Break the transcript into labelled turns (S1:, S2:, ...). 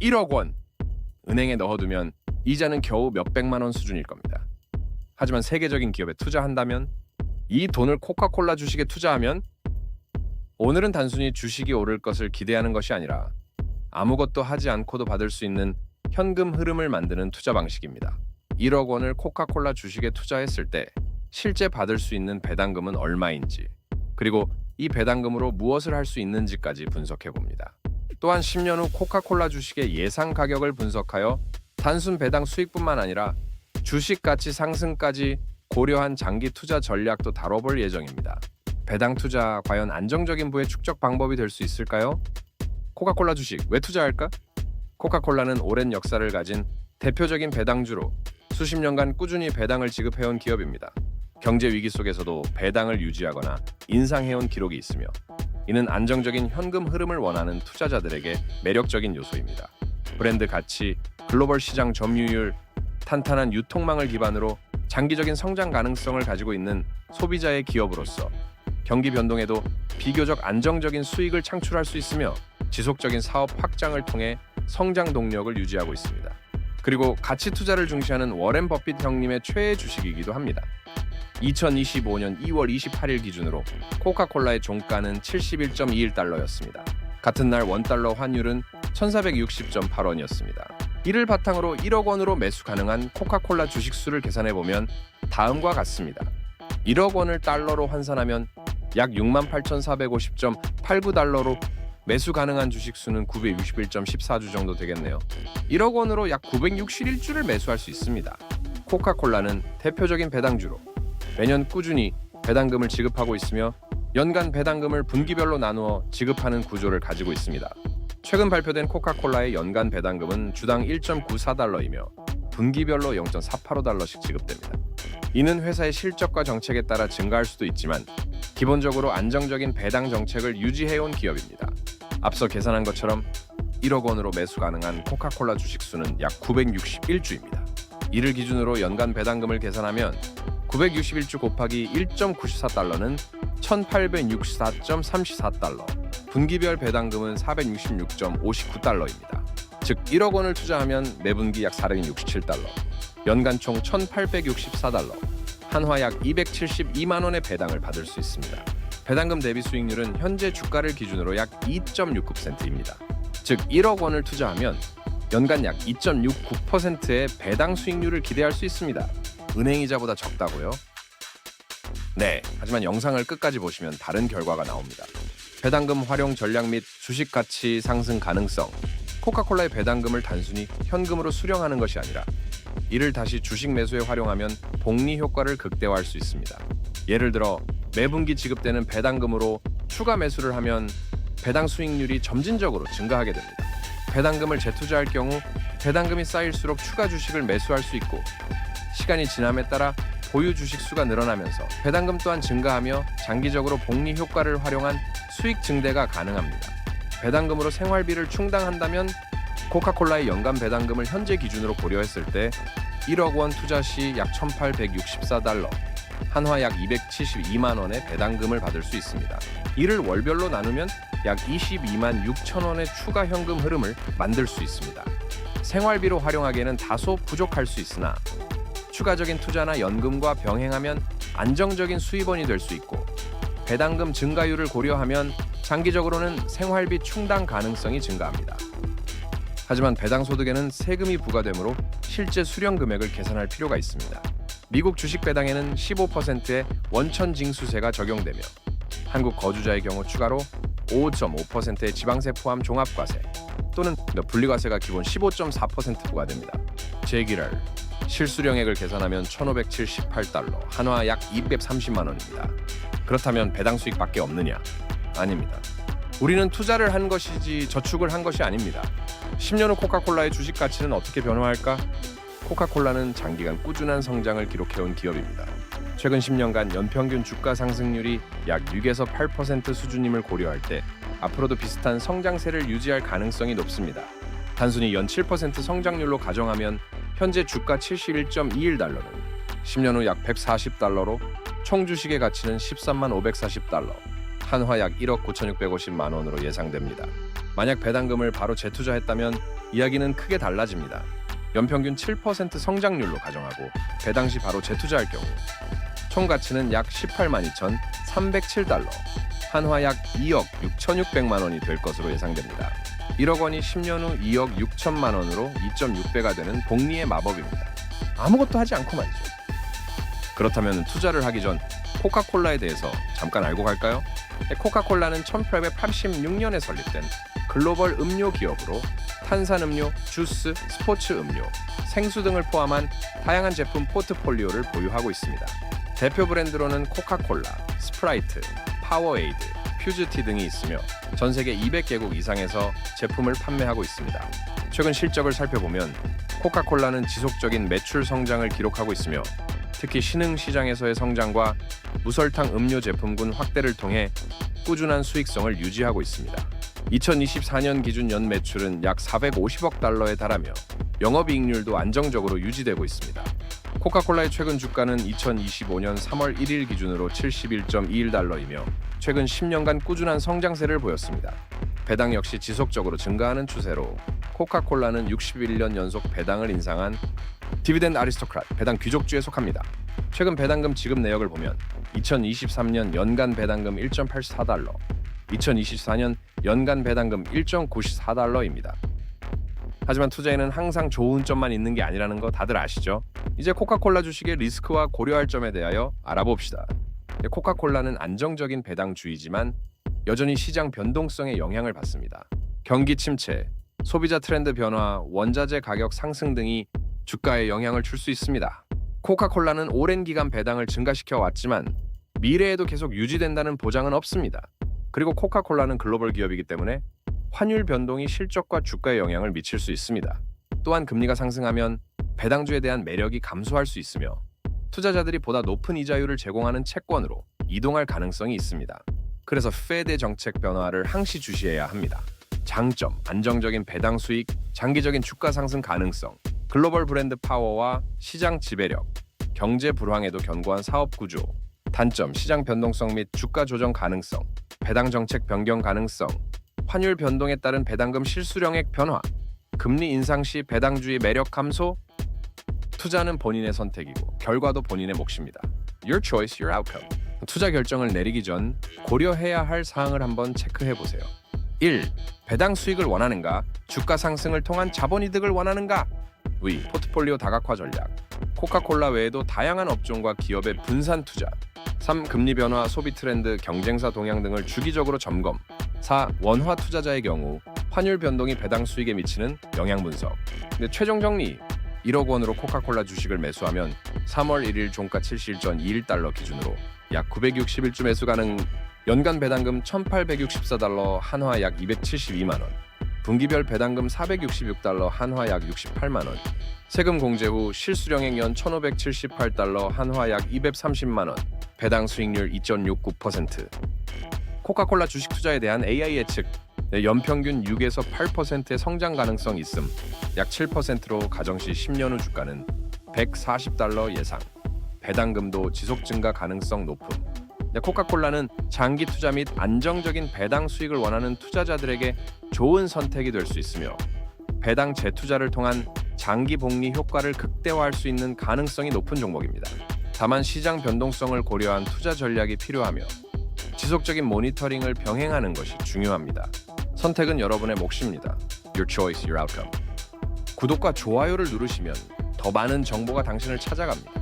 S1: 1억 원. 은행에 넣어두면 이자는 겨우 몇백만 원 수준일 겁니다. 하지만 세계적인 기업에 투자한다면, 이 돈을 코카콜라 주식에 투자하면, 오늘은 단순히 주식이 오를 것을 기대하는 것이 아니라 아무것도 하지 않고도 받을 수 있는 현금 흐름을 만드는 투자 방식입니다. 1억 원을 코카콜라 주식에 투자했을 때 실제 받을 수 있는 배당금은 얼마인지, 그리고 이 배당금으로 무엇을 할 수 있는지까지 분석해 봅니다. 또한 10년 후 코카콜라 주식의 예상 가격을 분석하여 단순 배당 수익뿐만 아니라 주식 가치 상승까지 고려한 장기 투자 전략도 다뤄볼 예정입니다. 배당 투자 과연 안정적인 부의 축적 방법이 될 수 있을까요? 코카콜라 주식 왜 투자할까? 코카콜라는 오랜 역사를 가진 대표적인 배당주로 수십 년간 꾸준히 배당을 지급해온 기업입니다. 경제 위기 속에서도 배당을 유지하거나 인상해온 기록이 있으며, 이는 안정적인 현금 흐름을 원하는 투자자들에게 매력적인 요소입니다. 브랜드 가치, 글로벌 시장 점유율, 탄탄한 유통망을 기반으로 장기적인 성장 가능성을 가지고 있는 소비자의 기업으로서 경기 변동에도 비교적 안정적인 수익을 창출할 수 있으며, 지속적인 사업 확장을 통해 성장 동력을 유지하고 있습니다. 그리고 가치 투자를 중시하는 워렌 버핏 형님의 최애 주식이기도 합니다. 2025년 2월 28일 기준으로 코카콜라의 종가는 71.21달러였습니다. 같은 날 원달러 환율은 1460.8원이었습니다. 이를 바탕으로 1억 원으로 매수 가능한 코카콜라 주식수를 계산해보면 다음과 같습니다. 1억 원을 달러로 환산하면 약 68,450.89달러로 매수 가능한 주식수는 961.14주 정도 되겠네요. 1억 원으로 약 961주를 매수할 수 있습니다. 코카콜라는 대표적인 배당주로 매년 꾸준히 배당금을 지급하고 있으며, 연간 배당금을 분기별로 나누어 지급하는 구조를 가지고 있습니다. 최근 발표된 코카콜라의 연간 배당금은 주당 1.94달러이며 분기별로 0.485달러씩 지급됩니다. 이는 회사의 실적과 정책에 따라 증가할 수도 있지만 기본적으로 안정적인 배당 정책을 유지해온 기업입니다. 앞서 계산한 것처럼 1억 원으로 매수 가능한 코카콜라 주식수는 약 961주입니다. 이를 기준으로 연간 배당금을 계산하면 961주 곱하기 1.94달러는 1864.34달러, 분기별 배당금은 466.59달러입니다. 즉 1억 원을 투자하면 매분기 약 467달러, 연간 총 1864달러, 한화 약 272만 원의 배당을 받을 수 있습니다. 배당금 대비 수익률은 현재 주가를 기준으로 약 2.69%입니다. 즉 1억 원을 투자하면 연간 약 2.69%의 배당 수익률을 기대할 수 있습니다. 은행이자보다 적다고요? 네, 하지만 영상을 끝까지 보시면 다른 결과가 나옵니다. 배당금 활용 전략 및 주식 가치 상승 가능성. 코카콜라의 배당금을 단순히 현금으로 수령하는 것이 아니라 이를 다시 주식 매수에 활용하면 복리 효과를 극대화할 수 있습니다. 예를 들어 매분기 지급되는 배당금으로 추가 매수를 하면 배당 수익률이 점진적으로 증가하게 됩니다. 배당금을 재투자할 경우 배당금이 쌓일수록 추가 주식을 매수할 수 있고, 시간이 지남에 따라 보유 주식 수가 늘어나면서 배당금 또한 증가하며 장기적으로 복리 효과를 활용한 수익 증대가 가능합니다. 배당금으로 생활비를 충당한다면 코카콜라의 연간 배당금을 현재 기준으로 고려했을 때 1억 원 투자 시 약 1864달러, 한화 약 272만 원의 배당금을 받을 수 있습니다. 이를 월별로 나누면 약 22만 6천 원의 추가 현금 흐름을 만들 수 있습니다. 생활비로 활용하기에는 다소 부족할 수 있으나 추가적인 투자나 연금과 병행하면 안정적인 수입원이 될 수 있고, 배당금 증가율을 고려하면 장기적으로는 생활비 충당 가능성이 증가합니다. 하지만 배당 소득에는 세금이 부과되므로 실제 수령 금액을 계산할 필요가 있습니다. 미국 주식 배당에는 15%의 원천 징수세가 적용되며, 한국 거주자의 경우 추가로 5.5%의 지방세 포함 종합과세 또는 분리과세가 기본 15.4% 부과됩니다. 제기랄 실수령액을 계산하면 1,578달러, 한화 약 230만 원입니다. 그렇다면 배당 수익밖에 없느냐? 아닙니다. 우리는 투자를 한 것이지 저축을 한 것이 아닙니다. 10년 후 코카콜라의 주식 가치는 어떻게 변화할까? 코카콜라는 장기간 꾸준한 성장을 기록해온 기업입니다. 최근 10년간 연평균 주가 상승률이 약 6에서 8% 수준임을 고려할 때 앞으로도 비슷한 성장세를 유지할 가능성이 높습니다. 단순히 연 7% 성장률로 가정하면 현재 주가 71.21달러는 10년 후 약 140달러로 총 주식의 가치는 13만 540달러, 한화 약 1억 9,650만 원으로 예상됩니다. 만약 배당금을 바로 재투자했다면 이야기는 크게 달라집니다. 연평균 7% 성장률로 가정하고 배당 시 바로 재투자할 경우 총 가치는 약 18만 2,307달러, 한화 약 2억 6,600만 원이 될 것으로 예상됩니다. 1억 원이 10년 후 2억 6천만 원으로 2.6배가 되는 복리의 마법입니다. 아무것도 하지 않고 말이죠. 그렇다면 투자를 하기 전 코카콜라에 대해서 잠깐 알고 갈까요? 코카콜라는 1886년에 설립된 글로벌 음료 기업으로 탄산음료, 주스, 스포츠 음료, 생수 등을 포함한 다양한 제품 포트폴리오를 보유하고 있습니다. 대표 브랜드로는 코카콜라, 스프라이트, 파워에이드, 퓨즈티 등이 있으며 전 세계 200개국 이상에서 제품을 판매하고 있습니다. 최근 실적을 살펴보면 코카콜라는 지속적인 매출 성장을 기록하고 있으며 특히 신흥 시장에서의 성장과 무설탕 음료 제품군 확대를 통해 꾸준한 수익성을 유지하고 있습니다. 2024년 기준 연 매출은 약 450억 달러에 달하며 영업이익률도 안정적으로 유지되고 있습니다. 코카콜라의 최근 주가는 2025년 3월 1일 기준으로 71.21달러이며 최근 10년간 꾸준한 성장세를 보였습니다. 배당 역시 지속적으로 증가하는 추세로 코카콜라는 61년 연속 배당을 인상한 디비덴드 아리스토크랏 배당 귀족주에 속합니다. 최근 배당금 지급 내역을 보면 2023년 연간 배당금 1.84달러, 2024년 연간 배당금 1.94달러입니다. 하지만 투자에는 항상 좋은 점만 있는 게 아니라는 거 다들 아시죠? 이제 코카콜라 주식의 리스크와 고려할 점에 대하여 알아봅시다. 코카콜라는 안정적인 배당주이지만 여전히 시장 변동성에 영향을 받습니다. 경기 침체, 소비자 트렌드 변화, 원자재 가격 상승 등이 주가에 영향을 줄 수 있습니다. 코카콜라는 오랜 기간 배당을 증가시켜 왔지만 미래에도 계속 유지된다는 보장은 없습니다. 그리고 코카콜라는 글로벌 기업이기 때문에 환율 변동이 실적과 주가에 영향을 미칠 수 있습니다. 또한 금리가 상승하면 배당주에 대한 매력이 감소할 수 있으며 투자자들이 보다 높은 이자율을 제공하는 채권으로 이동할 가능성이 있습니다. 그래서 페드의 정책 변화를 항시 주시해야 합니다. 장점, 안정적인 배당 수익, 장기적인 주가 상승 가능성, 글로벌 브랜드 파워와 시장 지배력, 경제 불황에도 견고한 사업 구조. 단점, 시장 변동성 및 주가 조정 가능성, 배당 정책 변경 가능성, 환율 변동에 따른 배당금 실수령액 변화, 금리 인상 시 배당주의 매력 감소. 투자는 본인의 선택이고 결과도 본인의 몫입니다. Your choice, your outcome. 투자 결정을 내리기 전 고려해야 할 사항을 한번 체크해 보세요. 1. 배당 수익을 원하는가? 주가 상승을 통한 자본이득을 원하는가? 위, 포트폴리오 다각화 전략. 코카콜라 외에도 다양한 업종과 기업의 분산 투자. 3. 금리 변화, 소비 트렌드, 경쟁사 동향 등을 주기적으로 점검. 4. 원화 투자자의 경우 환율 변동이 배당 수익에 미치는 영향 분석. 근데 최종 정리. 1억 원으로 코카콜라 주식을 매수하면 3월 1일 종가 71.21달러 기준으로 약 961주 매수 가능. 연간 배당금 1,864달러, 한화 약 272만 원. 분기별 배당금 466달러, 한화 약 68만 원. 세금 공제 후 실수령액 연 1,578달러, 한화 약 230만 원. 배당 수익률 2.69%. 코카콜라 주식 투자에 대한 AI 예측. 연평균 6에서 8%의 성장 가능성 있음. 약 7%로 가정시 10년 후 주가는 140달러 예상. 배당금도 지속 증가 가능성 높음. 코카콜라는 장기 투자 및 안정적인 배당 수익을 원하는 투자자들에게 좋은 선택이 될 수 있으며 배당 재투자를 통한 장기 복리 효과를 극대화할 수 있는 가능성이 높은 종목입니다. 다만 시장 변동성을 고려한 투자 전략이 필요하며 지속적인 모니터링을 병행하는 것이 중요합니다. 선택은 여러분의 몫입니다. Your choice, your outcome. 구독과 좋아요를 누르시면 더 많은 정보가 당신을 찾아갑니다.